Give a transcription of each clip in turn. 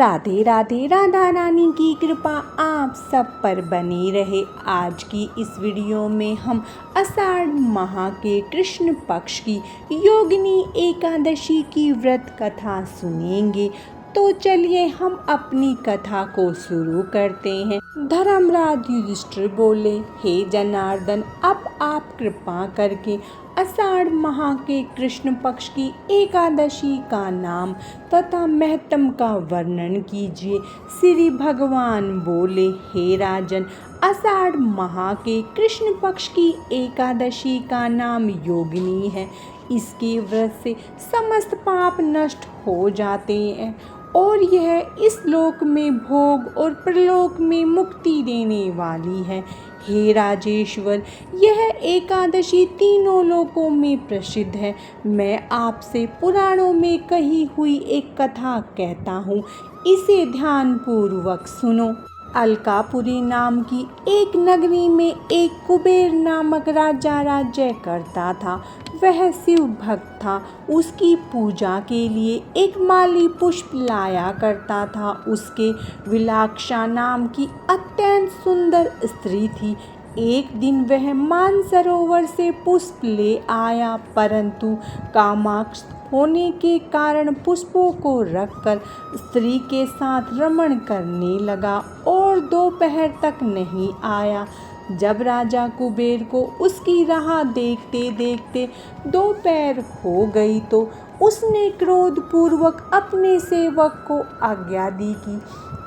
राधे राधे। राधा रानी की कृपा आप सब पर बनी रहे। आज की इस वीडियो में हम आषाढ़ माह के कृष्ण पक्ष की योगिनी एकादशी की व्रत कथा सुनेंगे। तो चलिए हम अपनी कथा को शुरू करते हैं। धर्मराज युधिष्ठिर बोले, हे जनार्दन, अब आप कृपा करके आषाढ़ माह के कृष्ण पक्ष की एकादशी का नाम तथा महत्म का वर्णन कीजिए। श्री भगवान बोले, हे राजन, आषाढ़ माह के कृष्ण पक्ष की एकादशी का नाम योगिनी है। इसके व्रत से समस्त पाप नष्ट हो जाते हैं और यह इस लोक में भोग और परलोक में मुक्ति देने वाली है। हे राजेश्वर, यह एकादशी तीनों लोकों में प्रसिद्ध है। मैं आपसे पुराणों में कही हुई एक कथा कहता हूँ, इसे ध्यान पूर्वक सुनो। अलकापुरी नाम की एक नगरी में एक कुबेर नामक राजा राज्य करता था। वह शिव भक्त था। उसकी पूजा के लिए एक माली पुष्प लाया करता था। उसके विलाक्षा नाम की अत्यंत सुंदर स्त्री थी। एक दिन वह मानसरोवर से पुष्प ले आया, परंतु कामाक्ष होने के कारण पुष्पों को रखकर स्त्री के साथ रमण करने लगा और दोपहर तक नहीं आया। जब राजा कुबेर को उसकी राह देखते देखते दोपहर हो गई तो उसने क्रोधपूर्वक अपने सेवक को आज्ञा दी कि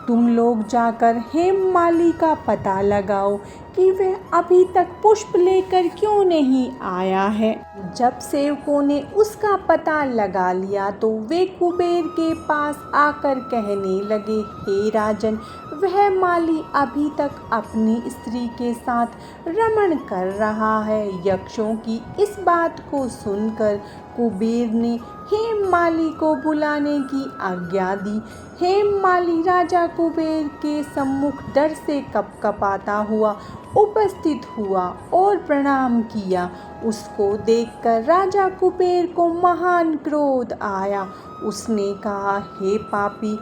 तुम लोग जाकर हेममाली का पता लगाओ कि वह अभी तक पुष्प लेकर क्यों नहीं आया है। जब सेवकों ने उसका पता लगा लिया तो वे कुबेर के पास आकर कहने लगे, हे राजन, वह माली अभी तक अपनी स्त्री के साथ रमण कर रहा है। यक्षों की इस बात को सुनकर कुबेर ने हेममाली को बुलाने की आज्ञा दी। हेममाली राजा कुबेर के सम्मुख डर से कपकपाता हुआ उपस्थित हुआ और प्रणाम किया। उसको देखकर राजा कुबेर को महान क्रोध आया। उसने कहा, हे पापी,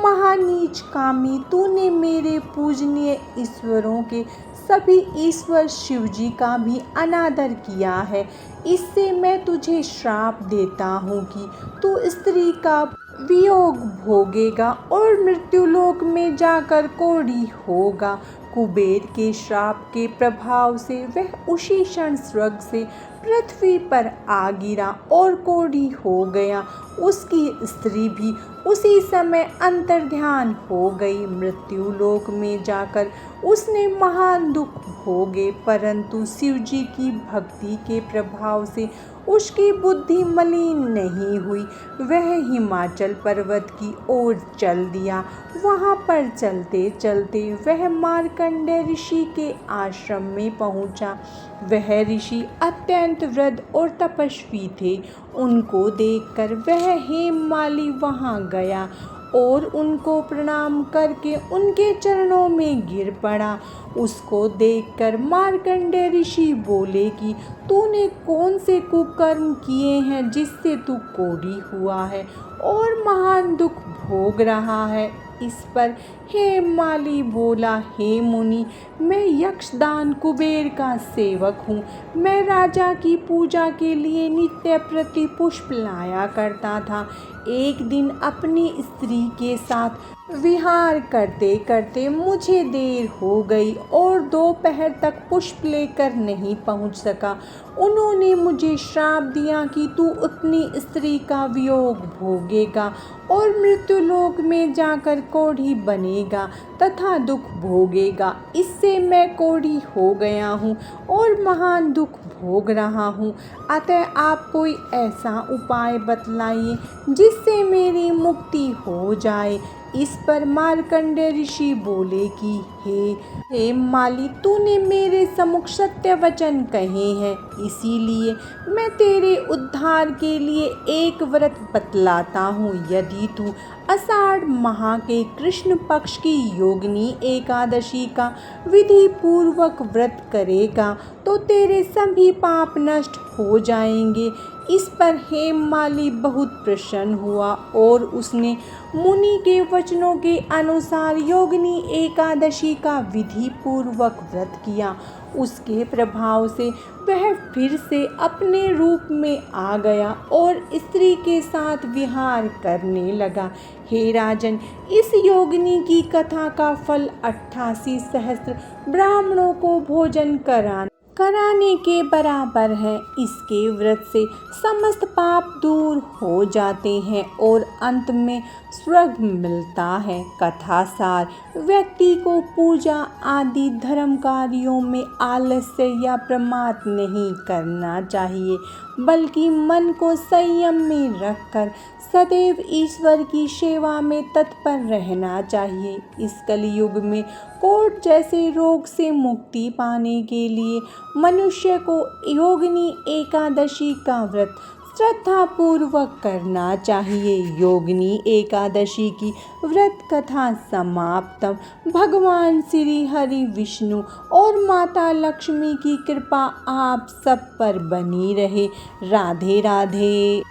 महानीच कामी, तूने मेरे पूजनीय ईश्वरों के सभी ईश्वर शिवजी का भी अनादर किया है। इससे मैं तुझे श्राप देता हूँ कि तू स्त्री का वियोग भोगेगा और मृत्युलोक में जाकर कोढ़ी होगा। कुबेर के श्राप के प्रभाव से वह उसी क्षण स्वर्ग से पृथ्वी पर आ गिरा और कोढ़ी हो गया। उसकी स्त्री भी उसी समय अंतर्ध्यान हो गई। मृत्युलोक में जाकर उसने महान दुख भोगे, परंतु शिवजी की भक्ति के प्रभाव से उसकी बुद्धि मलिन नहीं हुई। वह हिमाचल पर्वत की ओर चल दिया। वहाँ पर चलते चलते वह मार्कंडेय ऋषि के आश्रम में पहुँचा। वह ऋषि अत्यंत वृद्ध और तपस्वी थे। उनको देखकर वह हेममाली वहाँ गया और उनको प्रणाम करके उनके चरणों में गिर पड़ा। उसको देखकर मार्कंडेय ऋषि बोले कि तूने कौन से कुकर्म किए हैं जिससे तू कोढ़ी हुआ है और महान दुख भोग रहा है। इस पर हेममाली बोला, हे मुनि, मैं यक्षदान कुबेर का सेवक हूँ। मैं राजा की पूजा के लिए नित्य प्रति पुष्प लाया करता था। एक दिन अपनी स्त्री के साथ विहार करते करते मुझे देर हो गई और दोपहर तक पुष्प लेकर नहीं पहुंच सका। उन्होंने मुझे श्राप दिया कि तू अपनी स्त्री का वियोग भोगेगा और मृत्युलोक में जाकर कोढ़ी बनेगा तथा दुख भोगेगा। इससे मैं कोढ़ी हो गया हूँ और महान दुख भोग रहा हूँ। अतः आप कोई ऐसा उपाय बतलाइए जिससे मेरी मुक्ति हो जाए। इस पर मार्कंडेय ऋषि बोले कि हे माली, तूने मेरे सम्मुख सत्य वचन कहे हैं, इसीलिए मैं तेरे उद्धार के लिए एक व्रत बतलाता हूँ। यदि तू आषाढ़ माह के कृष्ण पक्ष की योगिनी एकादशी का विधि पूर्वक व्रत करेगा तो तेरे सभी पाप नष्ट हो जाएंगे। इस पर हेममाली बहुत प्रसन्न हुआ और उसने मुनि के वचनों के अनुसार योगिनी एकादशी का विधि पूर्वक व्रत किया। उसके प्रभाव से वह फिर से अपने रूप में आ गया और स्त्री के साथ विहार करने लगा। हे राजन, इस योगिनी की कथा का फल 88 सहस्त्र ब्राह्मणों को भोजन कराने के बराबर है। इसके व्रत से समस्त पाप दूर हो जाते हैं और अंत में स्वर्ग मिलता है। कथा सार: व्यक्ति को पूजा आदि धर्म कार्यों में आलस्य या प्रमाद नहीं करना चाहिए, बल्कि मन को संयम में रखकर सदैव ईश्वर की सेवा में तत्पर रहना चाहिए। इस कलयुग में कोढ़ जैसे रोग से मुक्ति पाने के लिए मनुष्य को योगिनी एकादशी का व्रत श्रद्धापूर्वक करना चाहिए। योगिनी एकादशी की व्रत कथा समाप्तम। भगवान श्री हरि विष्णु और माता लक्ष्मी की कृपा आप सब पर बनी रहे। राधे राधे।